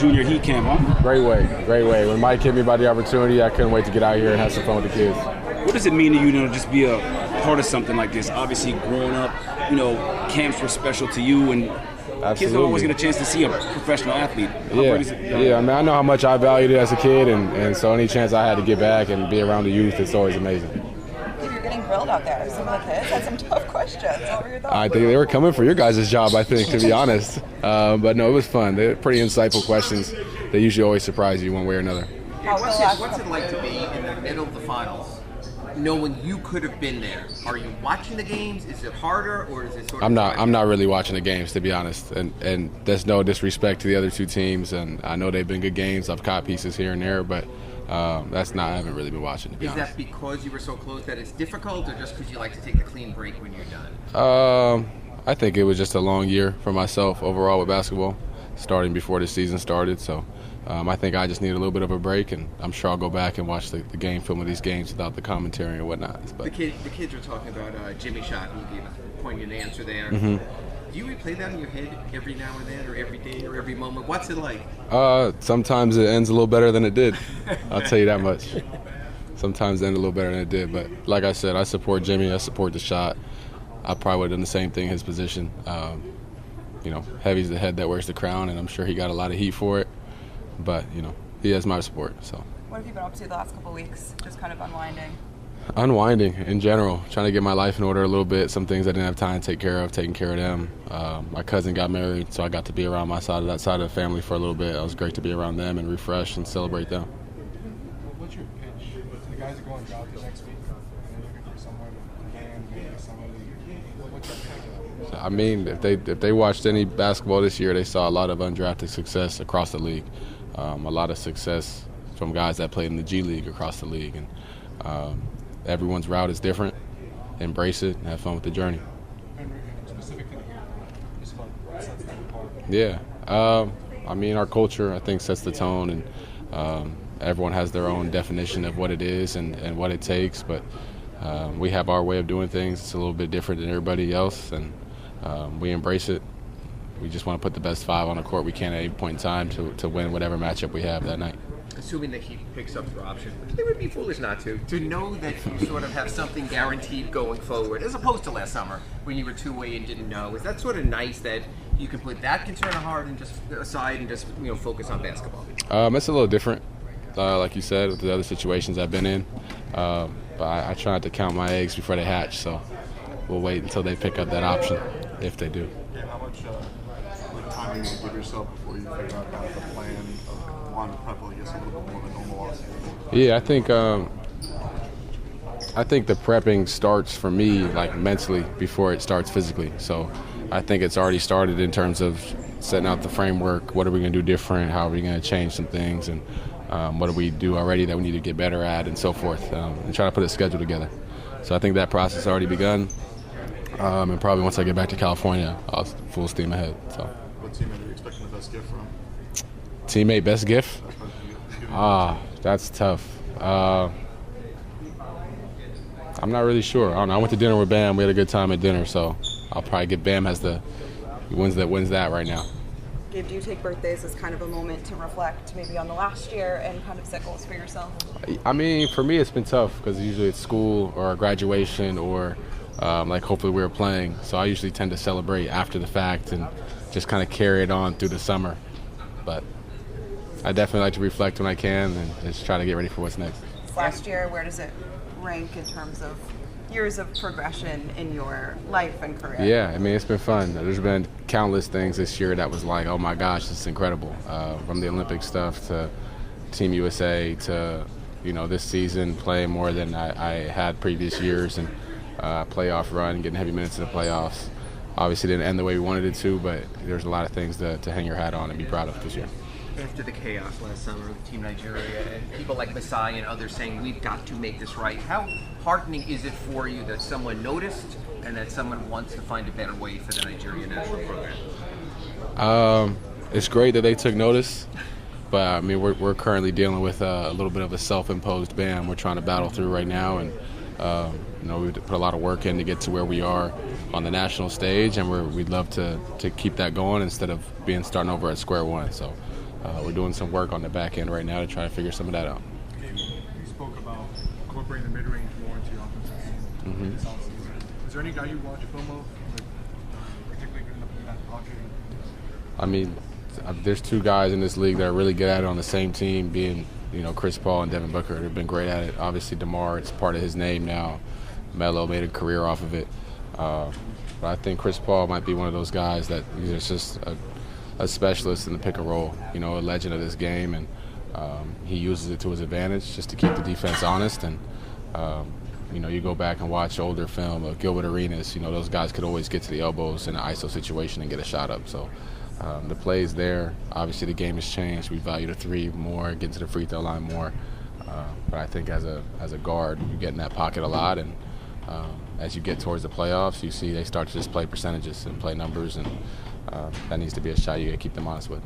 junior heat camp, huh? Great way. When Mike hit me about the opportunity, I couldn't wait to get out here and have some fun with the kids. What does it mean to you to just be a part of something like this? Obviously, growing up, camps were special to you, and kids don't always get a chance to see a professional athlete. Yeah. I mean, I know how much I valued it as a kid, and so any chance I had to get back and be around the youth, it's always amazing. You're getting grilled out there. Some of the kids had some tough questions. What were your thoughts? I think they were coming for your guys' job, I think, to be honest. But no, it was fun. They're pretty insightful questions. They usually always surprise you one way or another. What's it like to be in the middle of the finals, knowing you could have been there? Are you watching the games? Is it harder, or is it sort of? I'm not really watching the games, to be honest. And there's no disrespect to the other two teams, and I know they've been good games. I've caught pieces here and there, but I haven't really been watching, to be honest. Is that because you were so close that it's difficult, or just because you like to take the clean break when you're done? I think it was just a long year for myself overall with basketball, starting before the season started. So I think I just need a little bit of a break, and I'm sure I'll go back and watch the game film of these games without the commentary and whatnot. But the kids were talking about Jimmy shot, and you gave a poignant answer there. Mm-hmm. Do you replay that in your head every now and then, or every day, or every moment? What's it like? Sometimes it ends a little better than it did. I'll tell you that much. Sometimes it ends a little better than it did. But like I said, I support Jimmy. I support the shot. I probably would have done the same thing in his position. Heavy's the head that wears the crown, and I'm sure he got a lot of heat for it. But, he has my support. So. What have you been up to the last couple of weeks? Just kind of unwinding? Unwinding in general, trying to get my life in order a little bit. Some things I didn't have time to take care of, taking care of them. My cousin got married, so I got to be around that side of the family for a little bit. It was great to be around them and refresh and celebrate them. What's your pitch to the guys that go on job the next week? And they're looking for someone maybe somebody. What's your pitch? I mean, if they watched any basketball this year, they saw a lot of undrafted success across the league. A lot of success from guys that played in the G League across the league. And everyone's route is different. Embrace it and have fun with the journey. And specifically here, just fun. What sets them apart? Yeah. I mean, our culture, I think, sets the tone, and everyone has their own definition of what it is and what it takes. But we have our way of doing things. It's a little bit different than everybody else, and we embrace it. We just want to put the best five on the court we can at any point in time to win whatever matchup we have that night. Assuming that he picks up your option, which they would be foolish not to know that you sort of have something guaranteed going forward, as opposed to last summer when you were two-way and didn't know. Is that sort of nice that you can put that concern hard and just aside and just focus on basketball? It's a little different, like you said, with the other situations I've been in. But I try not to count my eggs before they hatch, so we'll wait until they pick up that option, if they do. Yeah, how much time do you give yourself before you figure out kind of the plan of wanting to prep, I guess, a little bit more than normal offseason? Yeah, I think the prepping starts for me like mentally before it starts physically. So I think it's already started in terms of setting out the framework. What are we going to do different? How are we going to change some things? And what do we do already that we need to get better at, and so forth, and try to put a schedule together. So I think that process has already begun, and probably once I get back to California, I'll full steam ahead. So. What teammate are you expecting the best gift from? Teammate best gift? That's tough. I'm not really sure. I don't know. I went to dinner with Bam. We had a good time at dinner, so I'll probably get Bam as he wins that right now. Gabe, do you take birthdays as kind of a moment to reflect maybe on the last year and kind of set goals for yourself? I mean, for me, it's been tough because usually it's school or graduation or hopefully we're playing. So I usually tend to celebrate after the fact and just kind of carry it on through the summer. But I definitely like to reflect when I can and just try to get ready for what's next. Last year, where does it rank in terms of years of progression in your life and career? Yeah, I mean, it's been fun. There's been countless things this year that was like, oh my gosh, it's incredible. From the Olympic stuff to Team USA to, this season playing more than I had previous years, and playoff run, getting heavy minutes in the playoffs. Obviously didn't end the way we wanted it to, but there's a lot of things to hang your hat on and be proud of this year. After the chaos last summer with Team Nigeria and people like Masai and others saying we've got to make this right, how heartening is it for you that someone noticed and that someone wants to find a better way for the Nigeria national program? It's great that they took notice, but I mean we're currently dealing with a little bit of a self-imposed ban we're trying to battle through right now, and we've put a lot of work in to get to where we are on the national stage, and we'd love to keep that going instead of starting over at square one. So we're doing some work on the back end right now to try to figure some of that out. Gabe, you spoke about incorporating the mid-range more into your offensive game this offseason. Is there any guy you watch film of, like, particularly good enough in that pocket? I mean, there's two guys in this league that are really good at it on the same team, being Chris Paul and Devin Booker. They've been great at it. Obviously, DeMar, it's part of his name now. Melo made a career off of it. But I think Chris Paul might be one of those guys that is just a specialist in the pick and roll, a legend of this game, and he uses it to his advantage just to keep the defense honest. And you go back and watch older film of Gilbert Arenas, those guys could always get to the elbows in an ISO situation and get a shot up. So the play's there. Obviously, the game has changed. We value the three more, get to the free throw line more. But I think as a guard, you get in that pocket a lot, and as you get towards the playoffs, you see they start to just play percentages and play numbers, and that needs to be a shot you got to keep them honest with.